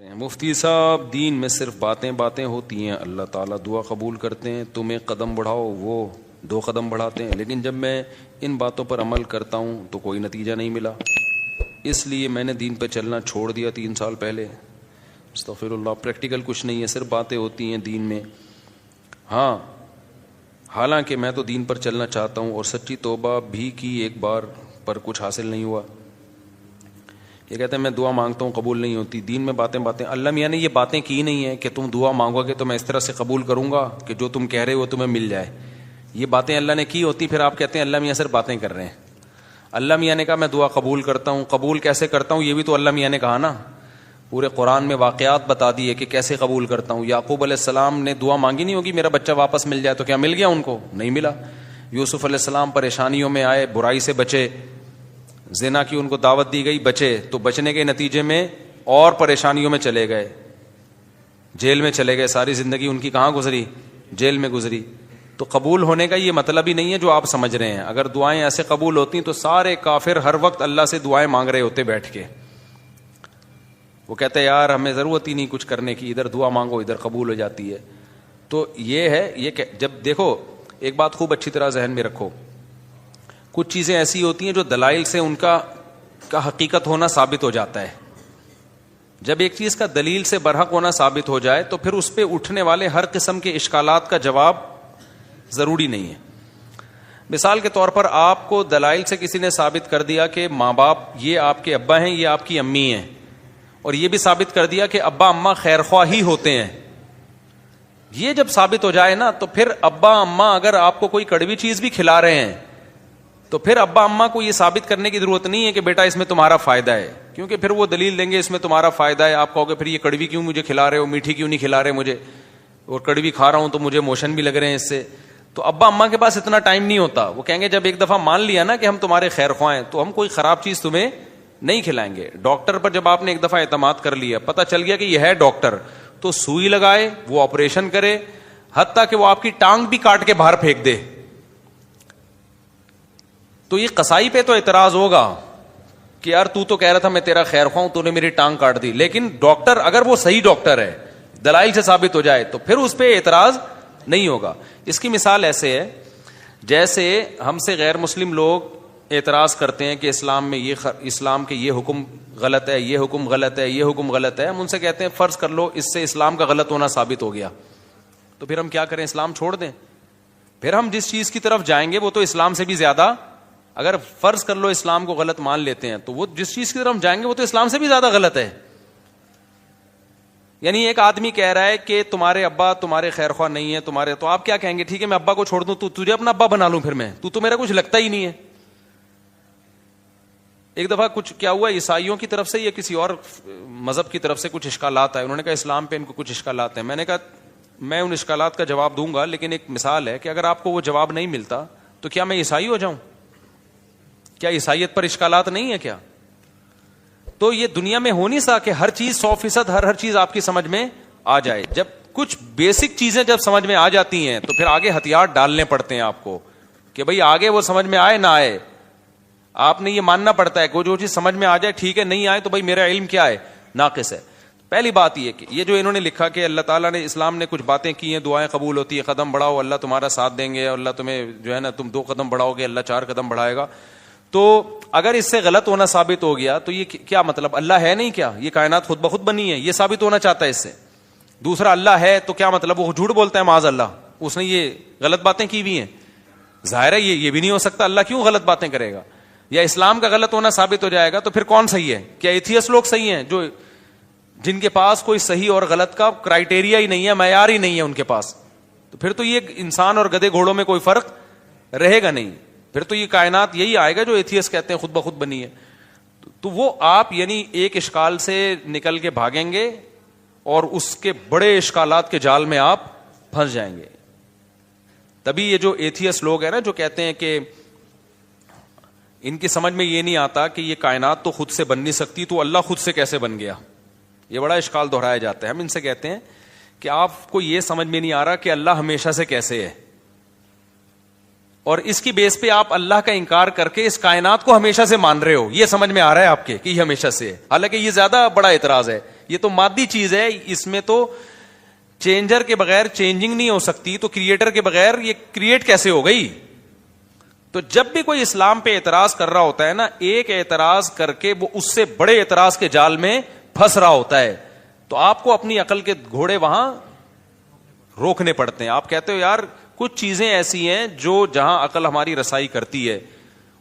مفتی صاحب دین میں صرف باتیں باتیں ہوتی ہیں، اللہ تعالیٰ دعا قبول کرتے ہیں، تم ایک قدم بڑھاؤ وہ 2 قدم بڑھاتے ہیں، لیکن جب میں ان باتوں پر عمل کرتا ہوں تو کوئی نتیجہ نہیں ملا، اس لیے میں نے دین پہ چلنا چھوڑ دیا 3 سال پہلے۔ استغفر اللہ، پریکٹیکل کچھ نہیں ہے، صرف باتیں ہوتی ہیں دین میں۔ ہاں حالانکہ میں تو دین پر چلنا چاہتا ہوں اور سچی توبہ بھی کی، ایک بار پر کچھ حاصل نہیں ہوا۔ یہ کہتے ہیں میں دعا مانگتا ہوں قبول نہیں ہوتی، دین میں باتیں باتیں۔ اللہ میاں نے یہ باتیں کی نہیں ہیں کہ تم دعا مانگو گے تو میں اس طرح سے قبول کروں گا کہ جو تم کہہ رہے ہو تمہیں مل جائے۔ یہ باتیں اللہ نے کی ہوتی، پھر آپ کہتے ہیں اللہ میاں صرف باتیں کر رہے ہیں۔ اللہ میاں نے کہا میں دعا قبول کرتا ہوں، قبول کیسے کرتا ہوں یہ بھی تو اللہ میاں نے کہا نا، پورے قرآن میں واقعات بتا دیے کہ کیسے قبول کرتا ہوں۔ یعقوب علیہ السلام نے دعا مانگی نہیں ہوگی میرا بچہ واپس مل جائے، تو کیا مل گیا ان کو؟ نہیں ملا۔ یوسف علیہ السلام پریشانیوں میں آئے، برائی سے بچے، زنا کی ان کو دعوت دی گئی، بچے، تو بچنے کے نتیجے میں اور پریشانیوں میں چلے گئے، جیل میں چلے گئے، ساری زندگی ان کی کہاں گزری؟ جیل میں گزری۔ تو قبول ہونے کا یہ مطلب ہی نہیں ہے جو آپ سمجھ رہے ہیں۔ اگر دعائیں ایسے قبول ہوتی تو سارے کافر ہر وقت اللہ سے دعائیں مانگ رہے ہوتے بیٹھ کے۔ وہ کہتے ہیں یار ہمیں ضرورت ہی نہیں کچھ کرنے کی، ادھر دعا مانگو ادھر قبول ہو جاتی ہے۔ تو یہ ہے، یہ کہ جب دیکھو ایک بات خوب اچھی طرح ذہن میں رکھو، کچھ چیزیں ایسی ہوتی ہیں جو دلائل سے ان کا حقیقت ہونا ثابت ہو جاتا ہے۔ جب ایک چیز کا دلیل سے برحق ہونا ثابت ہو جائے تو پھر اس پہ اٹھنے والے ہر قسم کے اشکالات کا جواب ضروری نہیں ہے۔ مثال کے طور پر آپ کو دلائل سے کسی نے ثابت کر دیا کہ ماں باپ یہ آپ کے ابا ہیں یہ آپ کی امی ہیں، اور یہ بھی ثابت کر دیا کہ ابا اماں خیرخواہ ہی ہوتے ہیں۔ یہ جب ثابت ہو جائے نا تو پھر ابا اماں اگر آپ کو کوئی کڑوی چیز بھی کھلا رہے ہیں تو پھر ابا اماں کو یہ ثابت کرنے کی ضرورت نہیں ہے کہ بیٹا اس میں تمہارا فائدہ ہے، کیونکہ پھر وہ دلیل دیں گے اس میں تمہارا فائدہ ہے۔ آپ کہو گے پھر یہ کڑوی کیوں مجھے کھلا رہے ہو، میٹھی کیوں نہیں کھلا رہے مجھے، اور کڑوی کھا رہا ہوں تو مجھے موشن بھی لگ رہے ہیں اس سے۔ تو ابا اماں کے پاس اتنا ٹائم نہیں ہوتا، وہ کہیں گے جب ایک دفعہ مان لیا نا کہ ہم تمہارے خیر خواہ ہیں تو ہم کوئی خراب چیز تمہیں نہیں کھلائیں گے۔ ڈاکٹر پر جب آپ نے ایک دفعہ اعتماد کر لیا، پتہ چل گیا کہ یہ ہے ڈاکٹر، تو سوئی لگائے، وہ آپریشن کرے، حتیٰ کہ وہ آپ کی ٹانگ بھی کاٹ کے باہر پھینک دے، تو یہ قصائی پہ تو اعتراض ہوگا کہ یار تو کہہ رہا تھا میں تیرا خیر خواہ ہوں، تو نے میری ٹانگ کاٹ دی۔ لیکن ڈاکٹر اگر وہ صحیح ڈاکٹر ہے، دلائل سے ثابت ہو جائے، تو پھر اس پہ اعتراض نہیں ہوگا۔ اس کی مثال ایسے ہے جیسے ہم سے غیر مسلم لوگ اعتراض کرتے ہیں کہ اسلام میں اسلام کے یہ حکم غلط ہے، یہ حکم غلط ہے، یہ حکم غلط ہے۔ ہم ان سے کہتے ہیں فرض کر لو اس سے اسلام کا غلط ہونا ثابت ہو گیا، تو پھر ہم کیا کریں؟ اسلام چھوڑ دیں؟ پھر ہم جس چیز کی طرف جائیں گے وہ تو اسلام سے بھی زیادہ، اگر فرض کر لو اسلام کو غلط مان لیتے ہیں تو وہ جس چیز کی طرف جائیں گے وہ تو اسلام سے بھی زیادہ غلط ہے۔ یعنی ایک آدمی کہہ رہا ہے کہ تمہارے ابا تمہارے خیر خواہ نہیں ہے تمہارے، تو آپ کیا کہیں گے؟ ٹھیک ہے میں ابا کو چھوڑ دوں، تو تجھے اپنا ابا بنا لوں، پھر میں تو میرا کچھ لگتا ہی نہیں ہے۔ ایک دفعہ کچھ کیا ہوا، عیسائیوں کی طرف سے یا کسی اور مذہب کی طرف سے کچھ اشکالات آئے، انہوں نے کہا اسلام پہ ان کو کچھ اشکالات ہیں۔ میں نے کہا میں ان اشکالات کا جواب دوں گا، لیکن ایک مثال ہے کہ اگر آپ کو وہ جواب نہیں ملتا تو کیا میں عیسائی ہو جاؤں؟ کیا عیسائیت پر اشکالات نہیں ہے کیا؟ تو یہ دنیا میں ہو نہیں سکتا کہ ہر چیز 100% ہر چیز آپ کی سمجھ میں آ جائے۔ جب کچھ بیسک چیزیں جب سمجھ میں آ جاتی ہیں تو پھر آگے ہتھیار ڈالنے پڑتے ہیں آپ کو کہ بھئی آگے وہ سمجھ میں آئے نہ آئے، آپ نے یہ ماننا پڑتا ہے کہ جو چیز سمجھ میں آ جائے ٹھیک ہے، نہیں آئے تو بھئی میرا علم کیا ہے؟ ناقص ہے۔ پہلی بات یہ کہ یہ جو انہوں نے لکھا کہ اللہ تعالیٰ نے اسلام نے کچھ باتیں کی ہیں، دعائیں قبول ہوتی ہے، قدم بڑھاؤ اللہ تمہارا ساتھ دیں گے، اللہ تمہیں جو ہے نا تم 2 قدم بڑھاؤ گے اللہ 4 قدم بڑھائے گا، تو اگر اس سے غلط ہونا ثابت ہو گیا تو یہ کیا مطلب؟ اللہ ہے نہیں کیا؟ یہ کائنات خود بخود بنی ہے، یہ ثابت ہونا چاہتا ہے اس سے۔ دوسرا اللہ ہے تو کیا مطلب؟ وہ جھوٹ بولتا ہے معاذ اللہ، اس نے یہ غلط باتیں کی ہوئی ہیں، ظاہر ہے یہ بھی نہیں ہو سکتا، اللہ کیوں غلط باتیں کرے گا؟ یا اسلام کا غلط ہونا ثابت ہو جائے گا تو پھر کون صحیح ہے؟ کیا ایتھیسٹ لوگ صحیح ہیں جو جن کے پاس کوئی صحیح اور غلط کا کرائٹیریا ہی نہیں ہے، معیار ہی نہیں ہے ان کے پاس؟ تو پھر تو یہ انسان اور گدھے گھوڑوں میں کوئی فرق رہے گا نہیں، پھر تو یہ کائنات یہی آئے گا جو ایتھیسٹ کہتے ہیں خود بخود بنی ہے۔ تو وہ آپ یعنی ایک اشکال سے نکل کے بھاگیں گے اور اس کے بڑے اشکالات کے جال میں آپ پھنس جائیں گے۔ تبھی یہ جو ایتھیسٹ لوگ ہیں نا جو کہتے ہیں کہ ان کی سمجھ میں یہ نہیں آتا کہ یہ کائنات تو خود سے بن نہیں سکتی تو اللہ خود سے کیسے بن گیا، یہ بڑا اشکال دہرایا جاتا ہے۔ ہم ان سے کہتے ہیں کہ آپ کو یہ سمجھ میں نہیں آ رہا کہ اللہ ہمیشہ سے کیسے ہے، اور اس کی بیس پہ آپ اللہ کا انکار کر کے اس کائنات کو ہمیشہ سے مان رہے ہو، یہ سمجھ میں آ رہا ہے آپ کے کہ یہ ہمیشہ سے ہے، حالانکہ یہ زیادہ بڑا اعتراض ہے۔ یہ تو مادی چیز ہے, اس میں تو چینجر کے بغیر چینجنگ نہیں ہو سکتی, تو کریٹر کے بغیر یہ کریٹ کیسے ہو گئی؟ تو جب بھی کوئی اسلام پہ اعتراض کر رہا ہوتا ہے نا, ایک اعتراض کر کے وہ اس سے بڑے اعتراض کے جال میں پھنس رہا ہوتا ہے, تو آپ کو اپنی عقل کے گھوڑے وہاں روکنے پڑتے ہیں. آپ کہتے ہو یار کچھ چیزیں ایسی ہیں جو جہاں عقل ہماری رسائی کرتی ہے,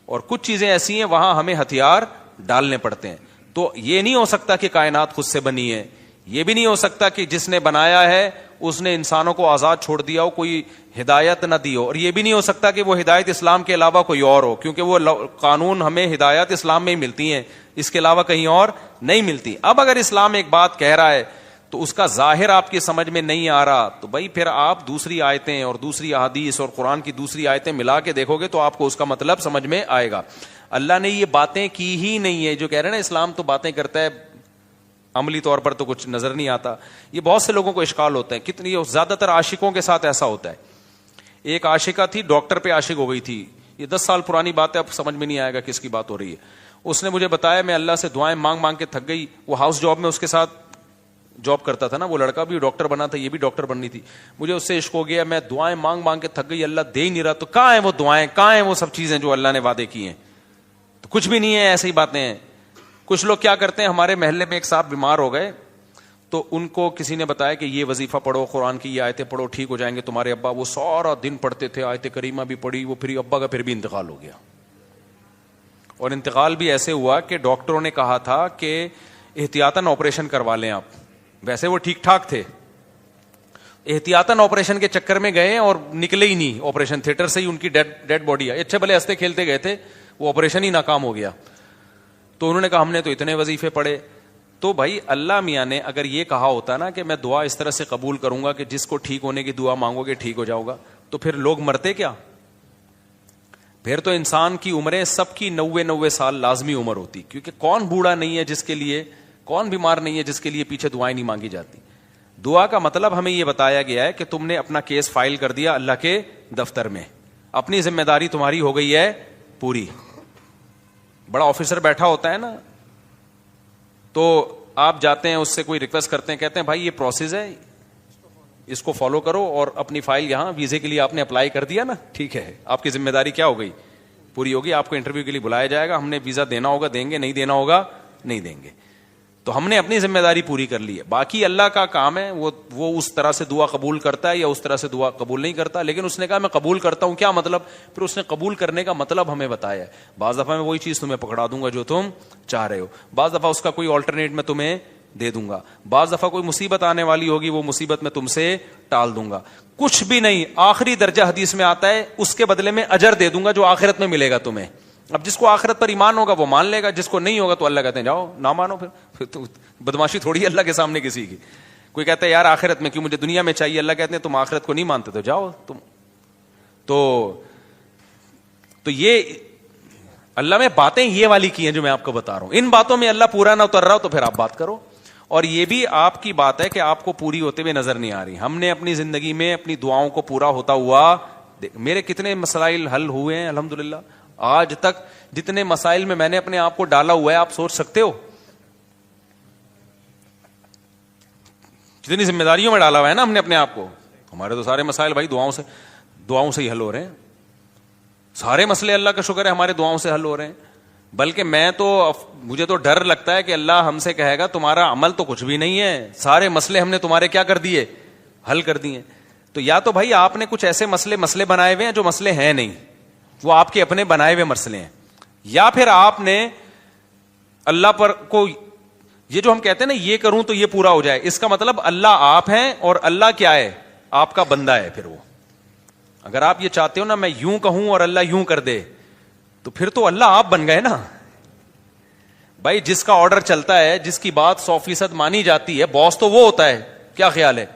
اور کچھ چیزیں ایسی ہیں وہاں ہمیں ہتھیار ڈالنے پڑتے ہیں. تو یہ نہیں ہو سکتا کہ کائنات خود سے بنی ہے, یہ بھی نہیں ہو سکتا کہ جس نے بنایا ہے اس نے انسانوں کو آزاد چھوڑ دیا ہو, کوئی ہدایت نہ دی ہو, اور یہ بھی نہیں ہو سکتا کہ وہ ہدایت اسلام کے علاوہ کوئی اور ہو, کیونکہ وہ قانون ہمیں ہدایت اسلام میں ہی ملتی ہیں, اس کے علاوہ کہیں اور نہیں ملتی. اب اگر اسلام ایک بات کہہ رہا ہے تو اس کا ظاہر آپ کی سمجھ میں نہیں آ رہا, تو بھائی پھر آپ دوسری آیتیں اور دوسری احادیث اور قرآن کی دوسری آیتیں ملا کے دیکھو گے تو آپ کو اس کا مطلب سمجھ میں آئے گا. اللہ نے یہ باتیں کی ہی نہیں ہے, جو کہہ رہے ہیں نا اسلام تو باتیں کرتا ہے, عملی طور پر تو کچھ نظر نہیں آتا. یہ بہت سے لوگوں کو اشکال ہوتا ہے, کتنی زیادہ تر عاشقوں کے ساتھ ایسا ہوتا ہے. ایک عاشقہ تھی, ڈاکٹر پہ عاشق ہو گئی تھی, یہ 10 سال پرانی بات ہے, اب سمجھ میں نہیں آئے گا کس کی بات ہو رہی ہے. اس نے مجھے بتایا, میں اللہ سے دعائیں مانگ مانگ کے تھک گئی. وہ ہاؤس جاب میں اس کے ساتھ جاب کرتا تھا نا, وہ لڑکا بھی ڈاکٹر بنا تھا, یہ بھی ڈاکٹر بننی تھی. مجھے اس سے عشق ہو گیا, میں دعائیں مانگ مانگ کے تھک گئی, اللہ دے ہی نہیں رہا. تو کہاں ہیں وہ دعائیں, کہاں ہیں وہ سب چیزیں جو اللہ نے وعدے کی ہیں؟ تو کچھ بھی نہیں ہے, ایسی ہی باتیں ہیں. کچھ لوگ کیا کرتے ہیں, ہمارے محلے میں ایک صاحب بیمار ہو گئے, تو ان کو کسی نے بتایا کہ یہ وظیفہ پڑھو, قرآن کی یہ آیتیں پڑھو, ٹھیک ہو جائیں گے تمہارے ابا. وہ سارا دن پڑھتے تھے, آیت کریمہ بھی پڑھی, وہ پھر ابا کا پھر بھی انتقال ہو گیا. اور انتقال بھی ایسے ہوا کہ ڈاکٹروں نے کہا تھا کہ احتیاطاً آپریشن کروا لیں آپ. ویسے وہ ٹھیک ٹھاک تھے, احتیاطاً آپریشن کے چکر میں گئے اور نکلے ہی نہیں آپریشن تھیٹر سے ہی, ان کی ڈیڈ باڈی ہے. اچھے بھلے ہنستے کھیلتے گئے تھے, وہ آپریشن ہی ناکام ہو گیا. تو انہوں نے کہا ہم نے تو اتنے وظیفے پڑھے. تو بھائی اللہ میاں نے اگر یہ کہا ہوتا نا کہ میں دعا اس طرح سے قبول کروں گا کہ جس کو ٹھیک ہونے کی دعا مانگو گے ٹھیک ہو جاؤ گا, تو پھر لوگ مرتے کیا؟ پھر تو انسان کی عمریں سب کی 90 سال لازمی عمر ہوتی, کیونکہ کون بوڑھا نہیں ہے جس کے لیے, کون بیمار نہیں ہے جس کے لیے پیچھے دعائیں نہیں مانگی جاتی. دعا کا مطلب ہمیں یہ بتایا گیا ہے کہ تم نے اپنا کیس فائل کر دیا اللہ کے دفتر میں, اپنی ذمہ داری تمہاری ہو گئی ہے پوری. بڑا آفیسر بیٹھا ہوتا ہے نا, تو آپ جاتے ہیں اس سے کوئی ریکویسٹ کرتے ہیں, کہتے ہیں بھائی یہ پروسیس ہے, اس کو فالو کرو, اور اپنی فائل یہاں ویزے کے لیے آپ نے اپلائی کر دیا نا, ٹھیک ہے, آپ کی ذمہ داری کیا ہو گئی, پوری ہوگی. آپ کو انٹرویو کے لیے بلایا جائے گا, ہم نے ویزا دینا ہوگا دیں گے, نہیں دینا ہوگا نہیں دیں گے. تو ہم نے اپنی ذمہ داری پوری کر لی ہے. باقی اللہ کا کام ہے, وہ اس طرح سے دعا قبول کرتا ہے یا اس طرح سے دعا قبول نہیں کرتا. لیکن اس نے کہا میں قبول کرتا ہوں, کیا مطلب؟ پھر اس نے قبول کرنے کا مطلب ہمیں بتایا ہے. بعض دفعہ میں وہی چیز تمہیں پکڑا دوں گا جو تم چاہ رہے ہو, بعض دفعہ اس کا کوئی آلٹرنیٹ میں تمہیں دے دوں گا, بعض دفعہ کوئی مصیبت آنے والی ہوگی وہ مصیبت میں تم سے ٹال دوں گا. کچھ بھی نہیں, آخری درجہ حدیث میں آتا ہے اس کے بدلے میں اجر دے دوں گا جو آخرت میں ملے گا تمہیں. اب جس کو آخرت پر ایمان ہوگا وہ مان لے گا, جس کو نہیں ہوگا تو اللہ کہتے ہیں جاؤ نہ مانو. پھر تو بدماشی تھوڑی ہے اللہ کے سامنے کسی کی. کوئی کہتا ہے یار آخرت میں کیوں, مجھے دنیا میں چاہیے. اللہ کہتے ہیں تم آخرت کو نہیں مانتے تو جاؤ تم. تو یہ اللہ میں باتیں یہ والی کی ہیں جو میں آپ کو بتا رہا ہوں. ان باتوں میں اللہ پورا نہ اتر رہا ہو تو پھر آپ بات کرو. اور یہ بھی آپ کی بات ہے کہ آپ کو پوری ہوتے ہوئے نظر نہیں آ رہی. ہم نے اپنی زندگی میں اپنی دعاؤں کو پورا ہوتا ہوا, میرے کتنے مسائل حل ہوئے ہیں الحمدللہ. آج تک جتنے مسائل میں نے اپنے آپ کو ڈالا ہوا ہے آپ سوچ سکتے ہو کتنی ذمہ داریوں میں ڈالا ہوا ہے نا ہم نے اپنے آپ کو. ہمارے تو سارے مسائل بھائی دعاؤں سے ہی حل ہو رہے ہیں. سارے مسئلے اللہ کا شکر ہے ہمارے دعاؤں سے حل ہو رہے ہیں. بلکہ مجھے تو ڈر لگتا ہے کہ اللہ ہم سے کہے گا تمہارا عمل تو کچھ بھی نہیں ہے, سارے مسئلے ہم نے تمہارے کیا کر دیے, حل کر دیے. تو یا تو بھائی آپ نے کچھ ایسے مسئلے بنائے ہوئے ہیں جو مسئلے ہیں نہیں, وہ آپ کے اپنے بنائے ہوئے مسئلے ہیں, یا پھر آپ نے اللہ پر کو یہ جو ہم کہتے ہیں نا یہ کروں تو یہ پورا ہو جائے, اس کا مطلب اللہ آپ ہیں اور اللہ کیا ہے, آپ کا بندہ ہے. پھر وہ اگر آپ یہ چاہتے ہو نا میں یوں کہوں اور اللہ یوں کر دے تو پھر تو اللہ آپ بن گئے نا بھائی. جس کا آرڈر چلتا ہے, جس کی بات 100% مانی جاتی ہے, باس تو وہ ہوتا ہے. کیا خیال ہے؟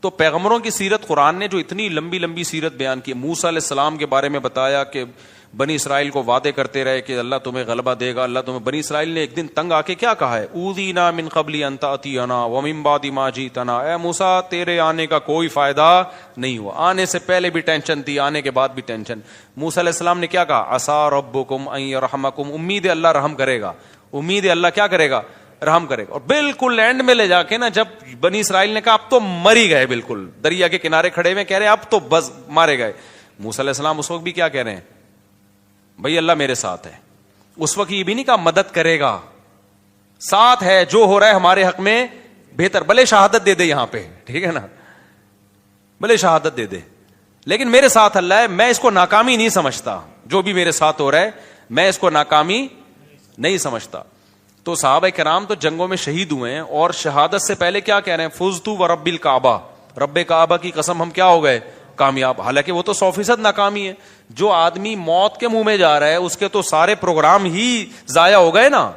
تو پیغمبروں کی سیرت قرآن نے جو اتنی لمبی لمبی سیرت بیان کی, موسیٰ علیہ السلام کے بارے میں بتایا کہ بنی اسرائیل کو وعدے کرتے رہے کہ اللہ تمہیں غلبہ دے گا, اللہ تمہیں. بنی اسرائیل نے ایک دن تنگ آ کے کیا کہا ہے, اوذینا من قبل ان تأتینا ومن بعد ما جئتنا, اے موسیٰ تیرے آنے کا کوئی فائدہ نہیں ہوا. آنے سے پہلے بھی ٹینشن تھی, آنے کے بعد بھی ٹینشن. موسیٰ علیہ السلام نے کیا کہا, عسیٰ ربکم ان یرحمکم, امید ہے اللہ رحم کرے گا, امید ہے اللہ کیا کرے گا, رحم کرے گا. اور بالکل اینڈ میں لے جا کے نا, جب بنی اسرائیل نے کہا اب تو مر ہی گئے, بالکل دریا کے کنارے کھڑے ہوئے کہہ رہے ہیں اب تو بس مارے گئے, موسیٰ علیہ السلام اس وقت بھی کیا کہہ رہے ہیں, بھائی اللہ میرے ساتھ ہے. اس وقت یہ بھی نہیں کہا مدد کرے گا, ساتھ ہے, جو ہو رہا ہے ہمارے حق میں بہتر, بھلے شہادت دے دے یہاں پہ, ٹھیک ہے نا, بھلے شہادت دے دے, لیکن میرے ساتھ اللہ ہے, میں اس کو ناکامی نہیں سمجھتا, جو بھی میرے ساتھ ہو رہا ہے میں اس کو ناکامی نہیں سمجھتا. تو صحابہ کرام تو جنگوں میں شہید ہوئے ہیں, اور شہادت سے پہلے کیا کہہ رہے ہیں, فزتو ورب الکعبہ, رب کعبہ کی قسم ہم کیا ہو گئے, کامیاب. حالانکہ وہ تو 100% ناکامی ہے. جو آدمی موت کے منہ میں جا رہا ہے اس کے تو سارے پروگرام ہی ضائع ہو گئے نا,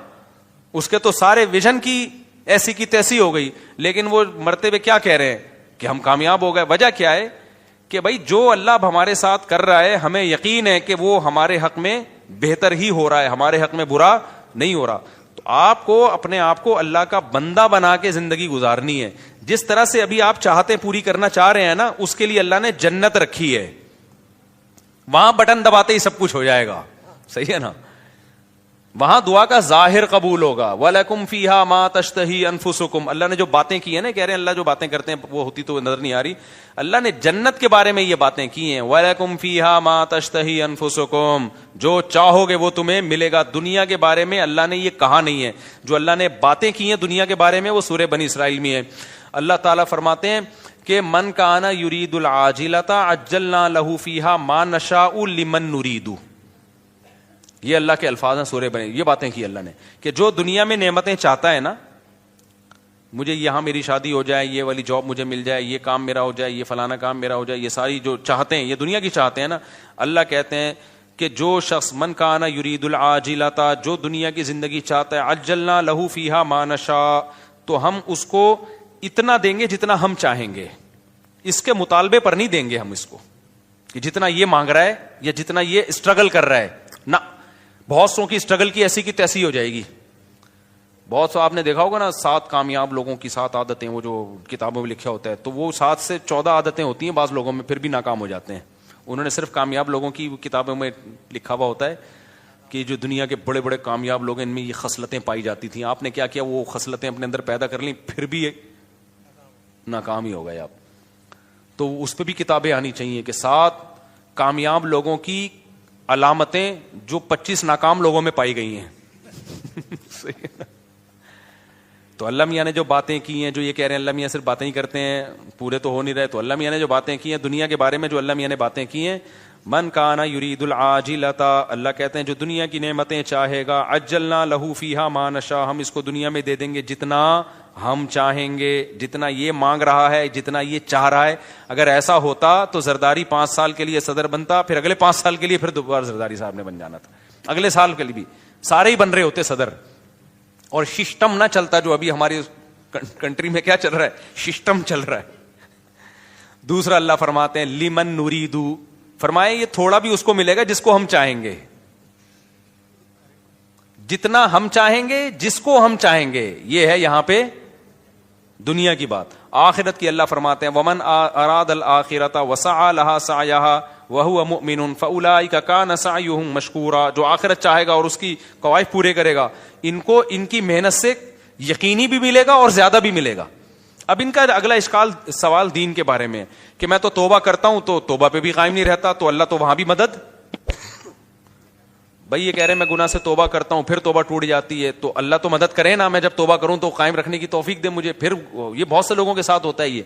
اس کے تو سارے ویژن کی ایسی کی تیسی ہو گئی. لیکن وہ مرتے ہوئے کیا کہہ رہے ہیں کہ ہم کامیاب ہو گئے. وجہ کیا ہے کہ بھائی جو اللہ اب ہمارے ساتھ کر رہا ہے ہمیں یقین ہے کہ وہ ہمارے حق میں بہتر ہی ہو رہا ہے, ہمارے حق میں برا نہیں ہو رہا. تو آپ کو اپنے آپ کو اللہ کا بندہ بنا کے زندگی گزارنی ہے. جس طرح سے ابھی آپ چاہتے پوری کرنا چاہ رہے ہیں نا, اس کے لیے اللہ نے جنت رکھی ہے, وہاں بٹن دباتے ہی سب کچھ ہو جائے گا, صحیح ہے نا. وہاں دعا کا ظاہر قبول ہوگا. وَلَكُمْ فِيهَا مَا تَشْتَهِي أَنفُسُكُمْ, اللہ نے جو باتیں کی ہیں نا, کہہ رہے ہیں اللہ جو باتیں کرتے ہیں وہ ہوتی تو نظر نہیں آ رہی, اللہ نے جنت کے بارے میں یہ باتیں کی ہیں. وَلَكُمْ فِيهَا مَا تَشْتَهِي أَنفُسُكُمْ, جو چاہو گے وہ تمہیں ملے گا. دنیا کے بارے میں اللہ نے یہ کہا نہیں ہے, جو اللہ نے باتیں کی ہیں دنیا کے بارے میں وہ سورہ بنی اسرائیل میں ہے. اللہ تعالیٰ فرماتے ہیں کہ من کان یرید العاجلۃ عجلنا له فیہا ما نشاء لمن نرید. یہ اللہ کے الفاظ ہیں سورہ بنی, یہ باتیں کی اللہ نے کہ جو دنیا میں نعمتیں چاہتا ہے نا, مجھے یہاں میری شادی ہو جائے, یہ والی جاب مجھے مل جائے, یہ کام میرا ہو جائے, یہ فلانا کام میرا ہو جائے, یہ ساری جو چاہتے ہیں یہ دنیا کی چاہتے ہیں نا, اللہ کہتے ہیں کہ جو شخص من کان یرید العاجلۃ, جو دنیا کی زندگی چاہتا ہے, عجلنا له فیہا ما نشاء, تو ہم اس کو اتنا دیں گے جتنا ہم چاہیں گے, اس کے مطالبے پر نہیں دیں گے ہم اس کو کہ جتنا یہ مانگ رہا ہے یا جتنا یہ اسٹرگل کر رہا ہے نہ. بہت سو کی اسٹرگل کی ایسی کی تیسی ہو جائے گی. بہت سو آپ نے دیکھا ہوگا نا 7 کامیاب لوگوں کی 7 عادتیں, وہ جو کتابوں میں لکھا ہوتا ہے, تو وہ 7 سے 14 عادتیں ہوتی ہیں بعض لوگوں میں, پھر بھی ناکام ہو جاتے ہیں. انہوں نے صرف کامیاب لوگوں کی کتابوں میں لکھا ہوا ہوتا ہے کہ جو دنیا کے بڑے بڑے کامیاب لوگ ہیں ان میں یہ خصلتیں پائی جاتی تھیں. آپ نے کیا کیا, وہ خصلتیں اپنے اندر پیدا کر لیں, پھر بھی ناکام ہی ہو گئے آپ. تو اس پہ بھی کتابیں آنی چاہیے کہ 7 کامیاب لوگوں کی علامتیں جو 25 ناکام لوگوں میں پائی گئی ہیں. تو اللہ میاں نے جو باتیں کی ہیں, جو یہ کہہ رہے ہیں اللہ میاں صرف باتیں ہی کرتے ہیں, پورے تو ہو نہیں رہے, تو اللہ میاں نے جو باتیں کی ہیں دنیا کے بارے میں, جو اللہ میاں نے باتیں کی ہیں, من کان یرید العاجلۃ, اللہ کہتے ہیں جو دنیا کی نعمتیں چاہے گا, عجلنا لہ فیہا ما نشاء, ہم اس کو دنیا میں دے دیں گے جتنا ہم چاہیں گے, جتنا یہ مانگ رہا ہے, جتنا یہ چاہ رہا ہے. اگر ایسا ہوتا تو زرداری 5 سال کے لیے صدر بنتا, پھر اگلے 5 سال کے لیے پھر دوبارہ زرداری صاحب نے بن جانا تھا, اگلے سال کے لیے بھی سارے ہی بن رہے ہوتے صدر, اور سسٹم نہ چلتا جو ابھی ہماری کنٹری میں کیا چل رہا ہے, سسٹم چل رہا ہے. دوسرا اللہ فرماتے ہیں لمن نریدو, فرمائے یہ تھوڑا بھی اس کو ملے گا جس کو ہم چاہیں گے, جتنا ہم چاہیں گے, جس کو ہم چاہیں گے. یہ ہے یہاں پہ دنیا کی بات. آخرت کی اللہ فرماتے ہیں ومن اراد الآخرۃ وسعى لها سعيها وهو مؤمن فاولئک کان سعیهم مشکورا, جو آخرت چاہے گا اور اس کی قواعد پورے کرے گا, ان کو ان کی محنت سے یقینی بھی ملے گا اور زیادہ بھی ملے گا. اب ان کا اگلا سوال دین کے بارے میں کہ میں تو توبہ کرتا ہوں تو توبہ پہ بھی قائم نہیں رہتا, تو اللہ تو وہاں بھی مدد. بھائی یہ کہہ رہے ہیں میں گناہ سے توبہ کرتا ہوں پھر توبہ ٹوٹ جاتی ہے, تو اللہ تو مدد کرے نا, میں جب توبہ کروں تو قائم رکھنے کی توفیق دے مجھے. پھر یہ بہت سے لوگوں کے ساتھ ہوتا ہے یہ.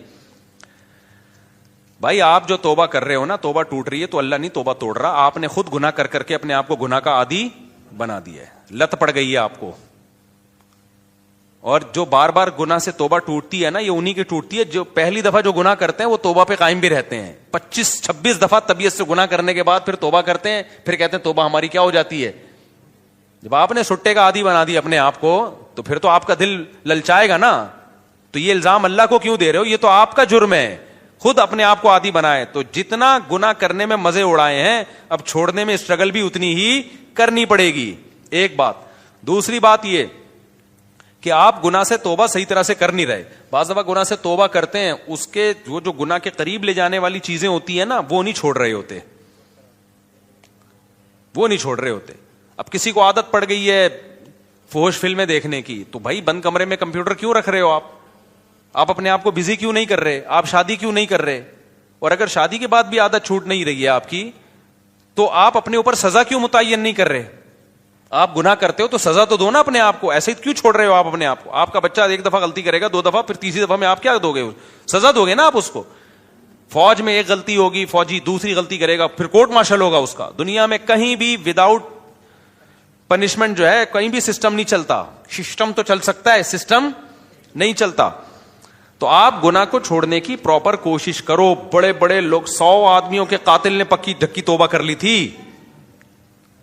بھائی آپ جو توبہ کر رہے ہو نا, توبہ ٹوٹ رہی ہے تو اللہ نہیں توبہ توڑ رہا, آپ نے خود گناہ کر کر کے اپنے آپ کو گناہ کا عادی بنا دیا ہے, لت پڑ گئی ہے آپ کو. اور جو بار بار گناہ سے توبہ ٹوٹتی ہے نا, یہ انہی کی ٹوٹتی ہے جو پہلی دفعہ جو گناہ کرتے ہیں وہ توبہ پہ قائم بھی رہتے ہیں. 25-26 دفعہ طبیعت سے گناہ کرنے کے بعد پھر توبہ کرتے ہیں, پھر کہتے ہیں توبہ ہماری کیا ہو جاتی ہے. جب آپ نے سٹے کا عادی بنا دیا اپنے آپ کو تو پھر تو آپ کا دل للچائے گا نا. تو یہ الزام اللہ کو کیوں دے رہے ہو, یہ تو آپ کا جرم ہے, خود اپنے آپ کو عادی بنائے. تو جتنا گناہ کرنے میں مزے اڑائے ہیں, اب چھوڑنے میں اسٹرگل بھی اتنی ہی کرنی پڑے گی. ایک بات. دوسری بات یہ کہ آپ گناہ سے توبہ صحیح طرح سے کر نہیں رہے. بعض دفعہ گناہ سے توبہ کرتے ہیں, اس کے وہ جو گناہ کے قریب لے جانے والی چیزیں ہوتی ہیں نا, وہ نہیں چھوڑ رہے ہوتے, وہ نہیں چھوڑ رہے ہوتے. اب کسی کو عادت پڑ گئی ہے فوش فلمیں دیکھنے کی. تو بھائی بند کمرے میں کمپیوٹر کیوں رکھ رہے ہو آپ اپنے آپ کو بزی کیوں نہیں کر رہے, آپ شادی کیوں نہیں کر رہے؟ اور اگر شادی کے بعد بھی عادت چھوٹ نہیں رہی ہے آپ کی, تو آپ اپنے اوپر سزا کیوں متعین نہیں کر رہے؟ آپ گناہ کرتے ہو تو سزا تو دو نا اپنے آپ کو, ایسے ہی کیوں چھوڑ رہے ہو آپ اپنے آپ کو؟ آپ کا بچہ ایک دفعہ غلطی کرے گا, 2 دفعہ, پھر تیسری دفعہ میں آپ کیا دو گے؟ سزا دو گے نا آپ اس کو. فوج میں ایک غلطی ہوگی, فوجی دوسری غلطی کرے گا, پھر کورٹ مارشل ہوگا اس کا. دنیا میں کہیں بھی وداؤٹ پنشمنٹ جو ہے کہیں بھی سسٹم نہیں چلتا. سسٹم تو چل سکتا ہے, سسٹم نہیں چلتا. تو آپ گناہ کو چھوڑنے کی پراپر کوشش کرو. بڑے بڑے لوگ, 100 آدمیوں کے قاتل نے پکی ڈھکی توبہ کر لی تھی,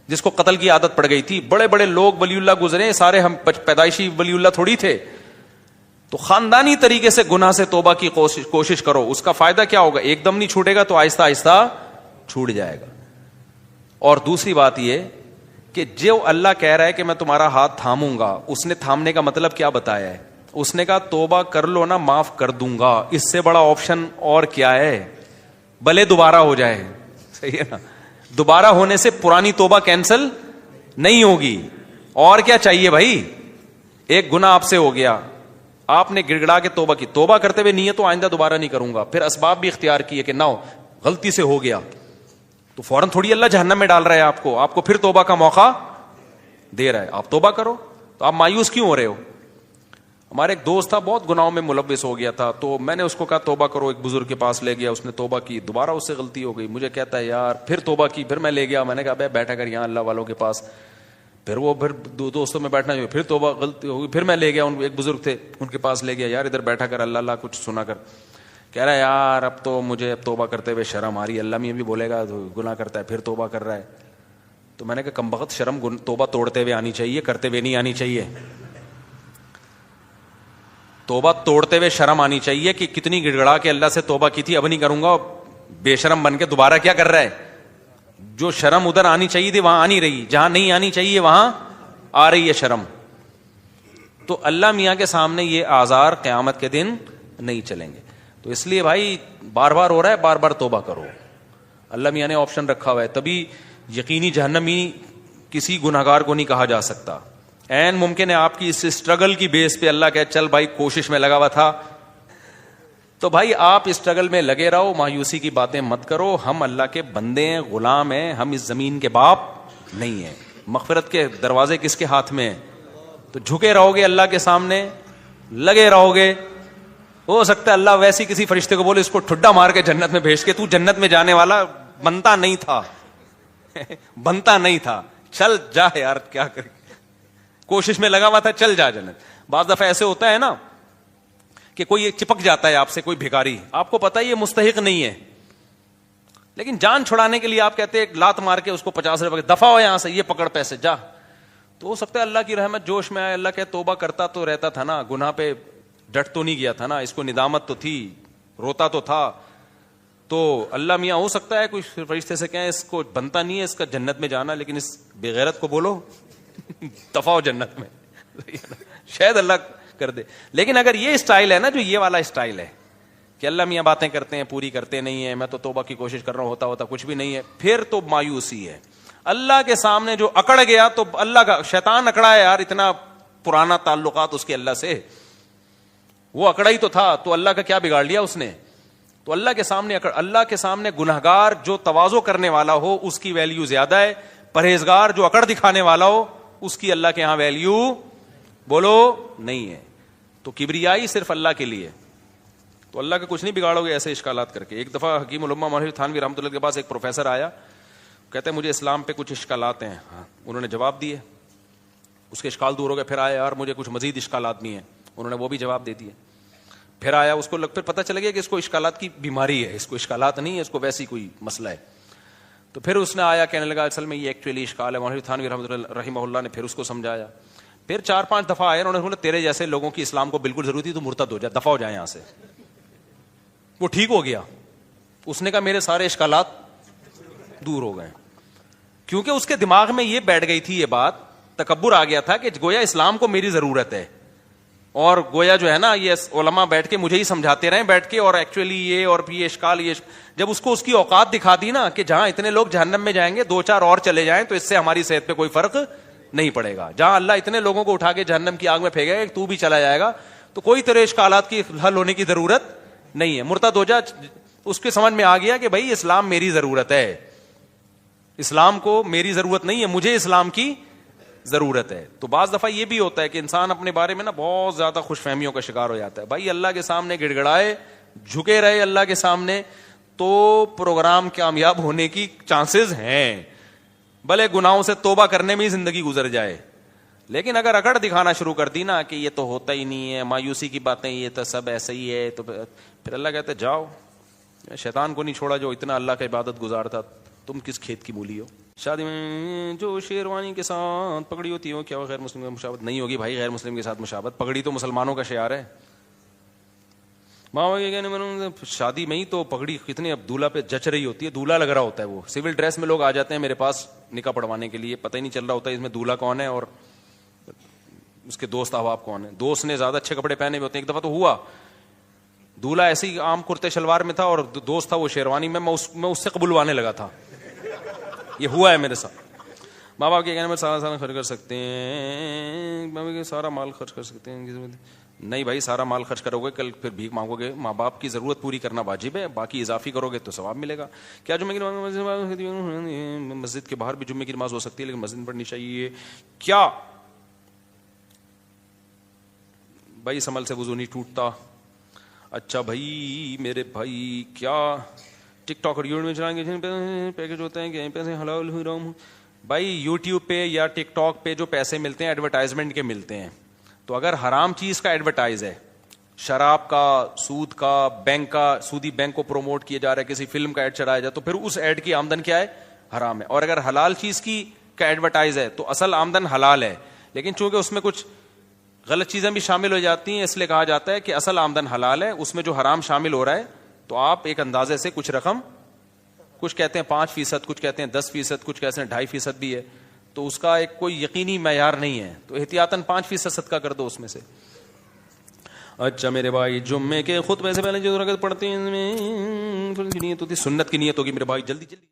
جس کو قتل کی عادت پڑ گئی تھی. بڑے بڑے لوگ ولی اللہ گزرے, سارے ہم پیدائشی ولی اللہ تھوڑی تھے. تو خاندانی طریقے سے گناہ سے توبہ کی کوشش کرو. اس کا فائدہ کیا ہوگا؟ ایک دم نہیں چھوٹے گا تو آہستہ آہستہ چھوٹ جائے گا. اور دوسری بات یہ کہ جو اللہ کہہ رہا ہے کہ میں تمہارا ہاتھ تھاموں گا, اس نے تھامنے کا مطلب کیا بتایا ہے؟ اس نے کہا توبہ کر لو نا, معاف کر دوں گا. اس سے بڑا آپشن اور کیا ہے؟ بھلے دوبارہ ہو جائے, صحیح ہے نا. دوبارہ ہونے سے پرانی توبہ کینسل نہیں ہوگی. اور کیا چاہیے بھائی؟ ایک گناہ آپ سے ہو گیا, آپ نے گڑ گڑا کے توبہ کی, توبہ کرتے ہوئے نیت تو آئندہ دوبارہ نہیں کروں گا, پھر اسباب بھی اختیار کیے کہ نہ ہو, غلطی سے ہو گیا, تو فوراً تھوڑی اللہ جہنم میں ڈال رہا ہے آپ کو پھر توبہ کا موقع دے رہا ہے. آپ توبہ کرو. تو آپ مایوس کیوں ہو رہے ہو؟ ہمارے ایک دوست تھا, بہت گناہوں میں ملوث ہو گیا تھا, تو میں نے اس کو کہا توبہ کرو. ایک بزرگ کے پاس لے گیا, اس نے توبہ کی, دوبارہ اس سے غلطی ہو گئی. مجھے کہتا ہے یار پھر توبہ کی, پھر میں لے گیا, میں نے کہا بے بیٹھا کر یہاں اللہ والوں کے پاس. پھر وہ پھر دوستوں میں بیٹھنا جو, پھر توبہ غلطی ہو گئی, پھر میں لے گیا, ایک بزرگ تھے ان کے پاس لے گیا, یار ادھر بیٹھا کر اللہ اللہ کچھ سنا کر. کہہ رہا ہے یار اب تو مجھے اب توبہ کرتے ہوئے شرم آ رہی ہے, اللہ میں بھی بولے گا گناہ کرتا ہے پھر توبہ کر رہا ہے. تو میں نے کہا کمبخت, شرم توبہ توڑتے ہوئے آنی چاہیے, کرتے ہوئے نہیں آنی چاہیے. توبہ توڑتے ہوئے شرم آنی چاہیے کہ کتنی گڑ گڑا کے اللہ سے توبہ کی تھی, اب نہیں کروں گا. بے شرم بن کے دوبارہ کیا کر رہا ہے؟ جو شرم ادھر آنی چاہیے تھی وہاں آ نہیں رہی, جہاں نہیں آنی چاہیے وہاں آ رہی ہے شرم. تو اللہ میاں کے سامنے یہ آزار قیامت کے دن نہیں چلیں گے. تو اس لیے بھائی بار بار ہو رہا ہے, بار بار توبہ کرو. اللہ میاں نے آپشن رکھا ہوا ہے, تبھی یقینی جہنمی کسی گناہگار کو نہیں کہا جا سکتا. این ممکن ہے آپ کی اس اسٹرگل کی بیس پہ اللہ کہے چل بھائی کوشش میں لگا ہوا تھا, تو بھائی آپ اسٹرگل میں لگے رہو, مایوسی کی باتیں مت کرو. ہم اللہ کے بندے ہیں, غلام ہیں, ہم اس زمین کے باپ نہیں ہیں. مغفرت کے دروازے کس کے ہاتھ میں ہیں؟ تو جھکے رہو گے اللہ کے سامنے, لگے رہو گے. ہو سکتا ہے اللہ ویسی کسی فرشتے کو بولے اس کو ٹھڈا مار کے جنت میں بھیج کے, تو جنت میں جانے والا بنتا نہیں تھا بنتا نہیں تھا, چل جا یار کیا کرے, کوشش میں لگا ہوا تھا, چل جا جنت. بعض دفعہ ایسے ہوتا ہے نا کہ کوئی چپک جاتا ہے آپ سے, کوئی بھکاری, آپ کو پتا ہے یہ مستحق نہیں ہے, لیکن جان چھڑانے کے لیے آپ کہتے ہیں ایک لات مار کے اس کو 50 روپے دفع ہو یہاں سے, یہ پکڑ پیسے جا. تو ہو سکتا ہے اللہ کی رحمت جوش میں آئے, اللہ کہ توبہ کرتا تو رہتا تھا نا, گناہ پہ ڈٹ تو نہیں گیا تھا نا, اس کو ندامت تو تھی, روتا تو تھا. تو اللہ میاں ہو سکتا ہے کوئی فرشتے سے کہیں اس کو بنتا نہیں ہے اس کا جنت میں جانا, لیکن اس بے غیرت کو بولو دفع ہو جنت میں, شاید اللہ کر دے. لیکن اگر یہ اسٹائل ہے نا, جو یہ والا اسٹائل ہے کہ اللہ میاں باتیں کرتے ہیں پوری کرتے نہیں ہیں, میں تو توبہ کی کوشش کر رہا ہوں, ہوتا کچھ بھی نہیں ہے, پھر تو مایوسی ہے. اللہ کے سامنے جو اکڑ گیا تو اللہ کا, شیطان اکڑا ہے یار, اتنا پرانا تعلقات اس کے اللہ سے, وہ اکڑا ہی تو تھا, تو اللہ کا کیا بگاڑ لیا اس نے. تو اللہ کے سامنے اللہ کے سامنے گنہگار جو تواضع کرنے والا ہو اس کی ویلیو زیادہ ہے, پرہیزگار جو اکڑ دکھانے والا ہو اس کی اللہ کے ہاں ویلیو بولو نہیں ہے. تو کبریائی صرف اللہ کے لیے. تو اللہ کا کچھ نہیں بگاڑو گے ایسے اشکالات کر کے. ایک دفعہ حکیم الامہ مولوی تھانوی رحمۃ اللہ کے پاس ایک پروفیسر آیا, کہتے ہیں مجھے اسلام پہ کچھ اشکالات ہیں. انہوں نے جواب دیے, اس کے اشکال دور ہو گئے. پھر آیا یار مجھے کچھ مزید اشکالات بھی ہیں, انہوں نے وہ بھی جواب دے دیے. پھر آیا, اس کو پھر پتہ چل گیا کہ اس کو اشکالات کی بیماری ہے, اس کو اشکالات نہیں ہے, اس کو ویسی کوئی مسئلہ ہے. تو پھر اس نے آیا کہنے لگا اصل میں یہ ایکچولی اشکال ہے. مولوی تھانوی رحمہ اللہ نے پھر اس کو سمجھایا. پھر 4-5 دفعہ آئے, انہوں نے بولا تیرے جیسے لوگوں کی اسلام کو بالکل ضرورت تھی, تو مرتد ہو جا, دفع ہو جائے یہاں سے. وہ ٹھیک ہو گیا. اس نے کہا میرے سارے اشکالات دور ہو گئے, کیونکہ اس کے دماغ میں یہ بیٹھ گئی تھی, یہ بات تکبر آ گیا تھا کہ گویا اسلام کو میری ضرورت ہے, اور گویا جو ہے نا یہ علماء بیٹھ کے مجھے ہی سمجھاتے رہے بیٹھ کے, اور ایکچولی یہ اور یہ اشکال, یہ جب اس کو اس کی اوقات دکھا دی نا کہ جہاں اتنے لوگ جہنم میں جائیں گے 2-4 اور چلے جائیں تو اس سے ہماری صحت پہ کوئی فرق نہیں پڑے گا. جہاں اللہ اتنے لوگوں کو اٹھا کے جہنم کی آگ میں پھینکے گا کہ تو بھی چلا جائے گا, تو کوئی تیرے اشکالات کی حل ہونے کی ضرورت نہیں ہے. مرتد ہو جا, اس کے سمجھ میں آ گیا کہ بھائی اسلام میری ضرورت ہے, اسلام کو میری ضرورت نہیں ہے, مجھے اسلام کی ضرورت ہے. تو بعض دفعہ یہ بھی ہوتا ہے کہ انسان اپنے بارے میں نا بہت زیادہ خوش فہمیوں کا شکار ہو جاتا ہے. بھائی اللہ کے سامنے گڑ گڑائے, جھکے رہے اللہ کے سامنے, تو پروگرام کامیاب ہونے کی چانسز ہیں. بھلے گناہوں سے توبہ کرنے میں ہی زندگی گزر جائے, لیکن اگر اکڑ دکھانا شروع کر دی نا کہ یہ تو ہوتا ہی نہیں ہے, مایوسی کی باتیں, یہ تو سب ایسا ہی ہے, تو پھر اللہ کہتے جاؤ, شیطان کو نہیں چھوڑا جو اتنا اللہ کا عبادت گزار تھا, تم کس کھیت کی مولی ہو. شادی میں جو شیروانی کے ساتھ پگڑی ہوتی ہے کیا وہ غیر مسلم کے مشابہت نہیں ہوگی؟ بھائی غیر مسلم کے ساتھ مشابہت, پگڑی تو مسلمانوں کا شعار ہے. ماں کے کہنے میں شادی میں ہی تو پگڑی کتنی اب دولہا پہ جچ رہی ہوتی ہے, دولہا لگ رہا ہوتا ہے, وہ سول ڈریس میں لوگ آ جاتے ہیں میرے پاس نکاح پڑھوانے کے لیے, پتہ ہی نہیں چل رہا ہوتا ہے اس میں دولہا کون ہے اور اس کے دوست احباب کون ہے. دوست نے زیادہ اچھے کپڑے پہنے ہوئے ہوتے ہیں. ایک دفعہ تو ہوا, دولہا ایسے ہی عام کرتے شلوار میں تھا اور دوست تھا وہ شیروانی میں, میں اس سے قبولوانے لگا تھا. یہ ہوا ہے میرے ساتھ. ماں باپ کے کہنے میں سارا خرچ کر سکتے ہیں, سارا مال خرچ کر سکتے ہیں. نہیں بھائی, سارا مال خرچ کرو گے کل پھر بھیک مانگو گے. ماں باپ کی ضرورت پوری کرنا واجب ہے, باقی اضافی کرو گے تو ثواب ملے گا. کیا جمعے کی نماز مسجد کے باہر بھی جمعے کی نماز ہو سکتی ہے لیکن مسجد میں پڑھنی چاہیے کیا؟ بھائی سمل سے وضو نہیں ٹوٹتا. اچھا بھائی میرے بھائی, کیا ٹک ٹاک اور یوٹیوب میں چلائیں گے پیکج ہوتے ہیں کہ پیسے حلال حرام؟ بھائی یوٹیوب پہ یا ٹک ٹاک پہ جو پیسے ملتے ہیں ایڈورٹائزمنٹ کے ملتے ہیں. تو اگر حرام چیز کا ایڈورٹائز ہے, شراب کا, سود کا, بینک کا, سودی بینک کو پروموٹ کیا جا رہا ہے, کسی فلم کا ایڈ چلایا جائے, تو پھر اس ایڈ کی آمدن کیا ہے؟ حرام ہے. اور اگر حلال چیز کی کا ایڈورٹائز ہے تو اصل آمدن حلال ہے, لیکن چونکہ اس میں کچھ غلط چیزیں بھی شامل ہو جاتی ہیں اس لیے کہا جاتا ہے کہ اصل آمدن حلال ہے, اس میں جو حرام شامل ہو رہا ہے تو آپ ایک اندازے سے کچھ رقم, کچھ کہتے ہیں 5%, کچھ کہتے ہیں 10%, کچھ کہتے ہیں 2.5% بھی ہے, تو اس کا ایک کوئی یقینی معیار نہیں ہے, تو احتیاطاً 5% صدقہ کر دو اس میں سے. اچھا میرے بھائی, جمعے کے خطبے سے پہلے جو رکعت پڑھتے ہیں نیت ہوتی, سنت کی نیت ہوگی میرے بھائی, جلدی جلدی